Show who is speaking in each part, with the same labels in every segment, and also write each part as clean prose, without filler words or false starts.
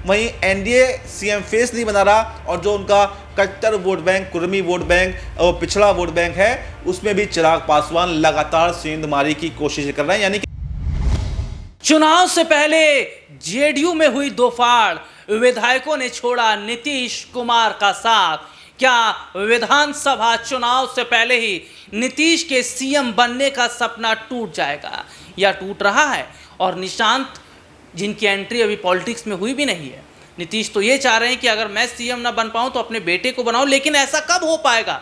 Speaker 1: वहीं NDA CM face नहीं बना रहा और जो उनका कट्टर vote bank, Kurmi vote bank और पिछड़ा वोट बैंक है उसमें भी चिराग पासवान लगातार सेंधमारी की कोशिश कर रहे हैं। यानी कि
Speaker 2: चुनाव से पहले जेडीयू में हुई दो फाड़, विधायकों ने छोड़ा नीतीश कुमार का साथ। क्या विधानसभा चुनाव से पहले ही नीतीश के सीएम बनने का सपना टूट जाएगा या टूट रहा है? और निशांत, जिनकी एंट्री अभी पॉलिटिक्स में हुई भी नहीं है, नीतीश तो ये चाह रहे हैं कि अगर मैं सीएम ना बन पाऊं तो अपने बेटे को बनाऊं। लेकिन ऐसा कब हो पाएगा?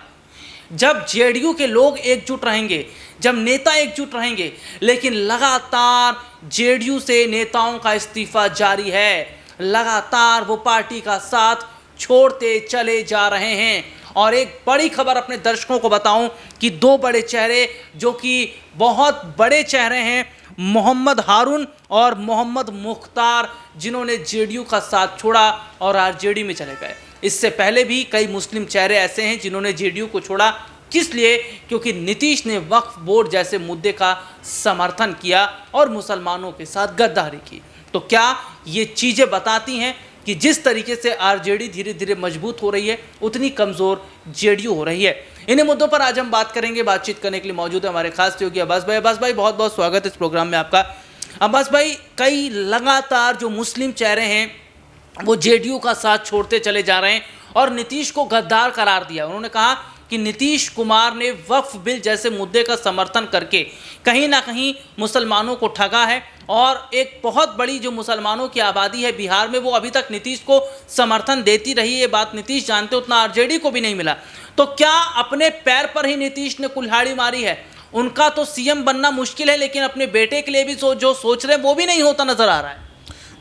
Speaker 2: जब जेडीयू के लोग एकजुट रहेंगे, जब नेता एकजुट रहेंगे। लेकिन लगातार जेडीयू से नेताओं का इस्तीफा जारी है, लगातार वो पार्टी का साथ छोड़ते चले जा रहे हैं। और एक बड़ी खबर अपने दर्शकों को बताऊं कि दो बड़े चेहरे, जो कि बहुत बड़े चेहरे हैं, मोहम्मद हारून और मोहम्मद मुख्तार, जिन्होंने जेडीयू का साथ छोड़ा और आरजेडी में चले गए। इससे पहले भी कई मुस्लिम चेहरे ऐसे हैं जिन्होंने जेडीयू को छोड़ा। किस लिए? क्योंकि नीतीश ने वक्फ बोर्ड जैसे मुद्दे का समर्थन किया और मुसलमानों के साथ गद्दारी की। तो क्या ये चीज़ें बताती हैं कि जिस तरीके से आरजेडी धीरे धीरे मजबूत हो रही है, उतनी कमज़ोर जेडीयू हो रही है? इन्हीं मुद्दों पर आज हम बात करेंगे। बातचीत करने के लिए मौजूद है हमारे खास सहयोगी अब्बास भाई। अब्बास भाई, बहुत बहुत स्वागत है इस प्रोग्राम में आपका। अब्बास भाई, कई लगातार जो मुस्लिम चेहरे हैं वो जेडीयू का साथ छोड़ते चले जा रहे हैं और नीतीश को गद्दार करार दिया। उन्होंने कहा कि नीतीश कुमार ने वक्फ बिल जैसे मुद्दे का समर्थन करके कहीं ना कहीं मुसलमानों को ठगा है। और एक बहुत बड़ी जो मुसलमानों की आबादी है बिहार में, वो अभी तक नीतीश को समर्थन देती रही। ये बात नीतीश जानते, उतना आरजेडी को भी नहीं मिला। तो क्या अपने पैर पर ही नीतीश ने कुल्हाड़ी मारी है? उनका तो सीएम बनना मुश्किल है, लेकिन अपने बेटे के लिए भी जो सोच रहे हैं वो भी नहीं होता नजर आ रहा है।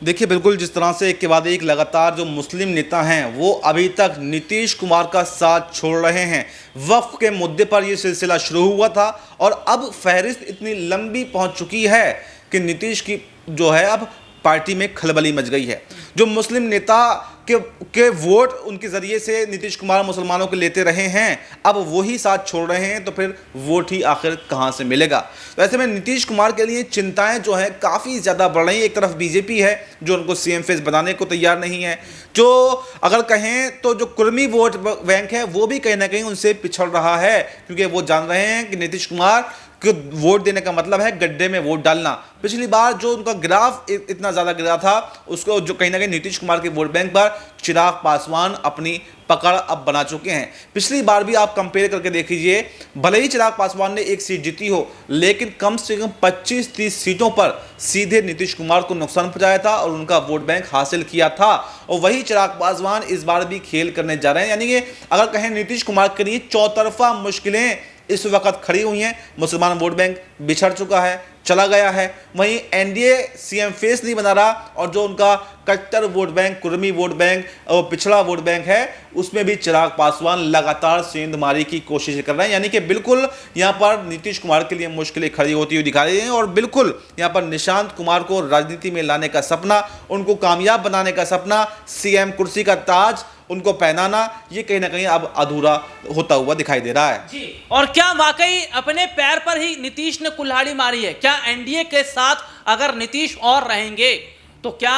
Speaker 1: देखिए, बिल्कुल जिस तरह से एक के बाद एक लगातार जो मुस्लिम नेता हैं वो अभी तक नीतीश कुमार का साथ छोड़ रहे हैं। वक्फ के मुद्दे पर यह सिलसिला शुरू हुआ था और अब फहरिस्त इतनी लंबी पहुंच चुकी है कि नीतीश की जो है अब पार्टी में खलबली मच गई है। जो मुस्लिम नेता के वोट उनके ज़रिए से नीतीश कुमार मुसलमानों के लेते रहे हैं, अब वही साथ छोड़ रहे हैं, तो फिर वोट ही आखिर कहाँ से मिलेगा? तो ऐसे में नीतीश कुमार के लिए चिंताएं जो हैं काफ़ी ज़्यादा बढ़ रही हैं। एक तरफ बीजेपी है जो उनको सीएम फेस बनाने को तैयार नहीं है, जो अगर कहें तो जो कुर्मी वोट बैंक है वो भी कहीं ना कहीं उनसे पिछड़ रहा है, क्योंकि वो जान रहे हैं कि नीतीश कुमार कि वोट देने का मतलब है गड्ढे में वोट डालना। पिछली बार जो उनका ग्राफ इतना ज़्यादा गिरा था, उसको जो कहीं ना कहीं नीतीश कुमार के वोट बैंक पर चिराग पासवान अपनी पकड़ अब बना चुके हैं। पिछली बार भी आप कंपेयर करके देख लीजिए, भले ही चिराग पासवान ने एक सीट जीती हो, लेकिन कम से कम 25-30 सीटों पर सीधे नीतीश कुमार को नुकसान पहुंचाया था और उनका वोट बैंक हासिल किया था। और वही चिराग पासवान इस बार भी खेल करने जा रहे हैं। यानी कि अगर कहें नीतीश कुमार के लिए चौतरफा मुश्किलें इस वक्त खड़ी हुई हैं। मुसलमान वोट बैंक बिछड़ चुका है, चला गया है। वहीं एनडीए सीएम फेस नहीं बना रहा और जो उनका कट्टर vote bank, Kurmi vote bank और पिछड़ा वोट बैंक है उसमें भी चिराग पासवान लगातार सेंधमारी की कोशिश कर रहे हैं। यानी कि बिल्कुल यहाँ पर नीतीश कुमार के लिए मुश्किलें खड़ी होती हुई दिखा रही हैं और बिल्कुल यहाँ पर निशांत कुमार को राजनीति में लाने का सपना, उनको कामयाब बनाने का सपना, सीएम कुर्सी का ताज उनको पहनाना, ये कहीं ना कहीं अब अधूरा होता हुआ दिखाई दे रहा है
Speaker 2: जी। और क्या वाकई अपने पैर पर ही नीतीश ने कुल्हाड़ी मारी है? क्या एनडीए के साथ अगर नीतीश और रहेंगे तो क्या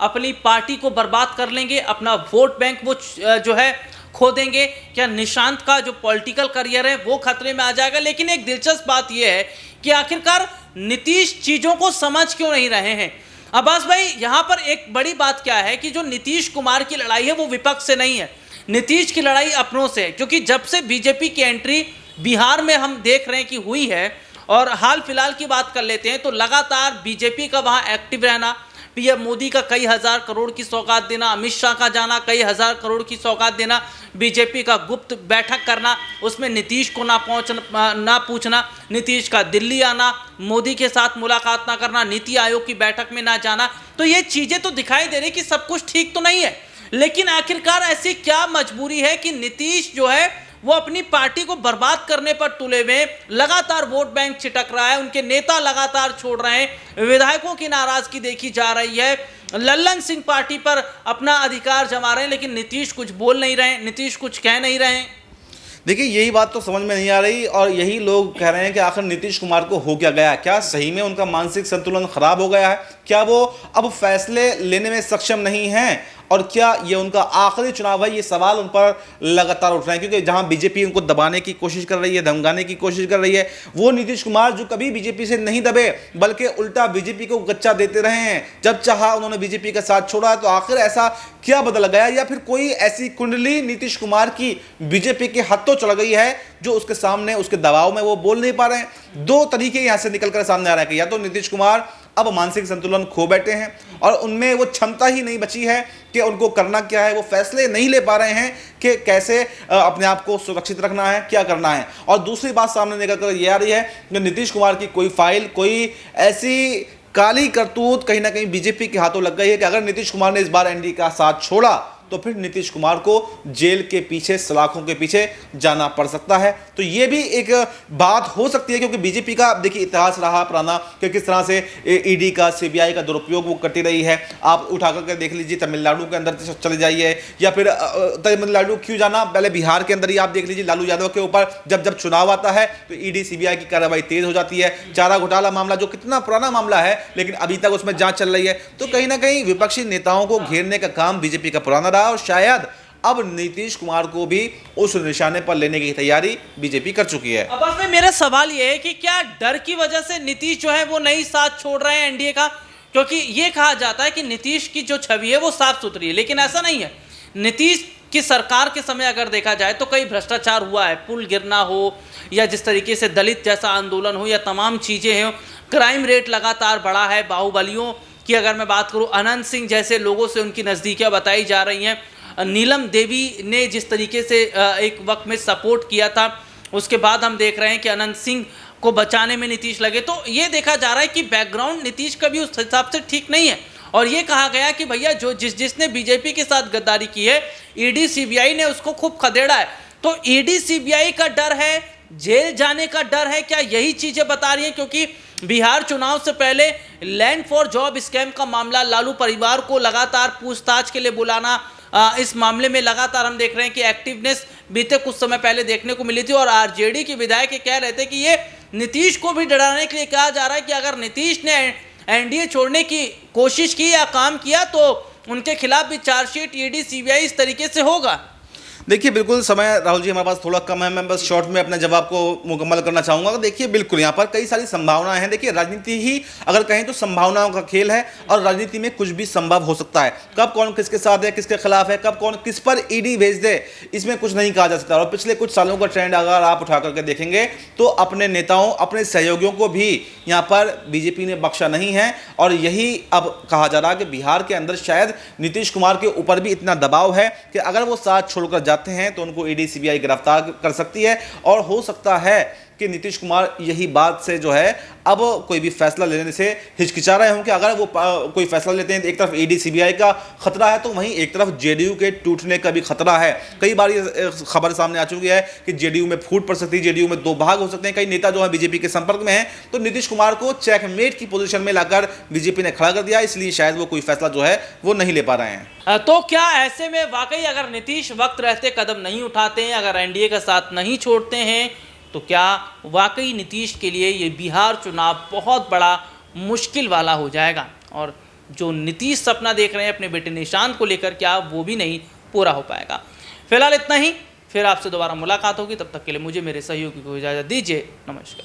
Speaker 2: अपनी पार्टी को बर्बाद कर लेंगे, अपना वोट बैंक वो जो है खो देंगे? क्या निशांत का जो पॉलिटिकल करियर है वो खतरे में आ जाएगा? लेकिन एक दिलचस्प बात यह है कि आखिरकार नीतीश चीजों को समझ क्यों नहीं रहे हैं? अब्बास भाई, यहाँ पर एक बड़ी बात क्या है कि जो नीतीश कुमार की लड़ाई है वो विपक्ष से नहीं है, नीतीश की लड़ाई अपनों से है। क्योंकि जब से बीजेपी की एंट्री बिहार में हम देख रहे हैं कि हुई है, और हाल फिलहाल की बात कर लेते हैं तो लगातार बीजेपी का वहाँ एक्टिव रहना, पीएम मोदी का कई हजार करोड़ की सौगात देना, अमित शाह का जाना, कई हजार करोड़ की सौगात देना, बीजेपी का गुप्त बैठक करना, उसमें नीतीश को ना पूछना, नीतीश का दिल्ली आना, मोदी के साथ मुलाकात ना करना, नीति आयोग की बैठक में ना जाना, तो ये चीज़ें तो दिखाई दे रही कि सब कुछ ठीक तो नहीं है। लेकिन आखिरकार ऐसी क्या मजबूरी है कि नीतीश जो है वो अपनी पार्टी को बर्बाद करने पर तुले हुए, लगातार वोट बैंक छिटक रहा है, उनके नेता लगातार छोड़ रहे हैं, विधायकों की नाराजगी देखी जा रही है, लल्लन सिंह पार्टी पर अपना अधिकार जमा रहे हैं, लेकिन नीतीश कुछ बोल नहीं रहे, नीतीश कुछ कह नहीं रहे हैं।
Speaker 1: देखिए, यही बात तो समझ में नहीं आ रही और यही लोग कह रहे हैं कि आखिर नीतीश कुमार को हो क्या गया? क्या सही में उनका मानसिक संतुलन खराब हो गया है? क्या वो अब फैसले लेने में सक्षम नहीं हैं? और क्या ये उनका आखिरी चुनाव है? ये सवाल उन पर लगातार उठ रहे हैं, क्योंकि जहां बीजेपी उनको दबाने की कोशिश कर रही है, धमकाने की कोशिश कर रही है, वो नीतीश कुमार जो कभी बीजेपी से नहीं दबे बल्कि उल्टा बीजेपी को गच्चा देते रहे हैं। जब चाहा उन्होंने बीजेपी का साथ छोड़ा है, तो आखिर ऐसा क्या बदल गया? या फिर कोई ऐसी कुंडली नीतीश कुमार की बीजेपी के हाथों चढ़ गई है जो उसके सामने, उसके दबाव में वो बोल नहीं पा रहे हैं? दो तरीके यहां से निकलकर सामने आ रहे हैं कि या तो नीतीश कुमार अब मानसिक संतुलन खो बैठे हैं और उनमें वो क्षमता ही नहीं बची है कि उनको करना क्या है, वो फैसले नहीं ले पा रहे हैं कि कैसे अपने आप को सुरक्षित रखना है, क्या करना है। और दूसरी बात सामने निकल कर ये आ रही है कि नीतीश कुमार की कोई फाइल, कोई ऐसी काली करतूत कहीं ना कहीं बीजेपी के हाथों लग गई है कि अगर नीतीश कुमार ने इस बार एनडीए का साथ छोड़ा तो फिर नीतीश कुमार को जेल के पीछे, सलाखों के पीछे जाना पड़ सकता है। तो ये भी एक बात हो सकती है, क्योंकि बीजेपी का देखिए इतिहास रहा पुराना कि किस तरह से ईडी का, सीबीआई का दुरुपयोग वो करती रही है। आप उठा करके देख लीजिए, तमिलनाडु के अंदर चले जाइए या फिर तमिलनाडु क्यों जाना, पहले बिहार के अंदर ही आप देख लीजिए, लालू यादव के ऊपर जब चुनाव आता है तो ईडी सीबीआई की कार्रवाई तेज हो जाती है। चारा घोटाला मामला जो कितना पुराना मामला है लेकिन अभी तक उसमें जांच चल रही है। तो कहीं ना कहीं विपक्षी नेताओं को घेरने का काम बीजेपी का पुराना रहा और शायद अब नीतीश कुमार को भी उस निशाने पर लेने की तैयारी बीजेपी कर चुकी है।
Speaker 2: अब बस में मेरा सवाल ये है कि क्या डर की वजह से नीतीश जो है वो नहीं साथ छोड़ रहे हैं एनडीए का? क्योंकि ये कहा जाता है कि नीतीश की जो छवि है वो साफ सुथरी है, लेकिन ऐसा नहीं है। नीतीश की सरकार के समय अगर देखा जाए तो कई भ्रष्टाचार हुआ है, पुल गिरना हो या जिस तरीके से दलित जैसा आंदोलन हो या तमाम चीज़ें हो, क्राइम रेट लगातार बढ़ा है। बाहुबलियों की अगर मैं बात करूँ, अनंत सिंह जैसे लोगों से उनकी नज़दीकियाँ बताई जा रही हैं। नीलम देवी ने जिस तरीके से एक वक्त में सपोर्ट किया था, उसके बाद हम देख रहे हैं कि अनंत सिंह को बचाने में नीतीश लगे। तो ये देखा जा रहा है कि बैकग्राउंड नीतीश का भी उस हिसाब से ठीक नहीं है। और ये कहा गया कि भैया जो जिसने बीजेपी के साथ गद्दारी की है, ईडी सीबीआई ने उसको खूब खदेड़ा है। तो ईडी सीबीआई का डर है, जेल जाने का डर है, क्या यही चीज़ें बता रही हैं? क्योंकि बिहार चुनाव से पहले लैंड फॉर जॉब स्कैम का मामला, लालू परिवार को लगातार पूछताछ के लिए बुलाना, इस मामले में लगातार हम देख रहे हैं कि एक्टिवनेस बीते कुछ समय पहले देखने को मिली थी। और आरजेडी के विधायक कह रहे थे कि ये नीतीश को भी डराने के लिए कहा जा रहा है कि अगर नीतीश ने एनडीए छोड़ने की कोशिश की या काम किया तो उनके खिलाफ भी चार्जशीट ईडी सीबीआई इस तरीके से होगा।
Speaker 1: देखिए, बिल्कुल समय राहुल जी हमारे पास थोड़ा कम है, मैं बस शॉर्ट में अपने जवाब को मुकम्मल करना चाहूँगा। देखिए, बिल्कुल यहाँ पर कई सारी संभावनाएं हैं। देखिए, राजनीति ही अगर कहें तो संभावनाओं का खेल है और राजनीति में कुछ भी संभव हो सकता है। कब कौन किसके साथ है, किसके खिलाफ है, कब कौन किस पर ईडी भेज दे, इसमें कुछ नहीं कहा जा सकता। और पिछले कुछ सालों का ट्रेंड अगर आप उठा करके देखेंगे तो अपने नेताओं, अपने सहयोगियों को भी यहाँ पर बीजेपी ने बख्शा नहीं है। और यही अब कहा जा रहा है कि बिहार के अंदर शायद नीतीश कुमार के ऊपर भी इतना दबाव है कि अगर वो साथ छोड़कर जाते हैं तो उनको ईडी सीबीआई गिरफ्तार कर सकती है। और हो सकता है कि नीतीश कुमार यही बात से जो है अब कोई भी फैसला लेने से हिचकिचा रहे हों कि अगर वो कोई फैसला लेते हैं तो एक तरफ ईडी सीबीआई का खतरा है तो वहीं एक तरफ जेडीयू के टूटने का भी खतरा है। कई बार ये खबर सामने आ चुकी है कि जेडीयू में फूट पड़ सकती है, जेडीयू में दो भाग हो सकते हैं। कई नेता जो है बीजेपी के संपर्क में हैं, तो नीतीश कुमार को चेकमेट की पोजीशन में लाकर बीजेपी ने खड़ा कर दिया, इसलिए शायद वो कोई फैसला जो है वो नहीं ले पा रहे हैं।
Speaker 2: तो क्या ऐसे में वाकई अगर नीतीश वक्त रहते कदम नहीं उठाते हैं, अगर एनडीए का साथ नहीं छोड़ते हैं, तो क्या वाकई नीतीश के लिए ये बिहार चुनाव बहुत बड़ा मुश्किल वाला हो जाएगा? और जो नीतीश सपना देख रहे हैं अपने बेटे निशांत को लेकर, क्या वो भी नहीं पूरा हो पाएगा? फिलहाल इतना ही, फिर आपसे दोबारा मुलाकात होगी। तब तक के लिए मुझे मेरे सहयोगी को इजाज़त दीजिए। नमस्कार।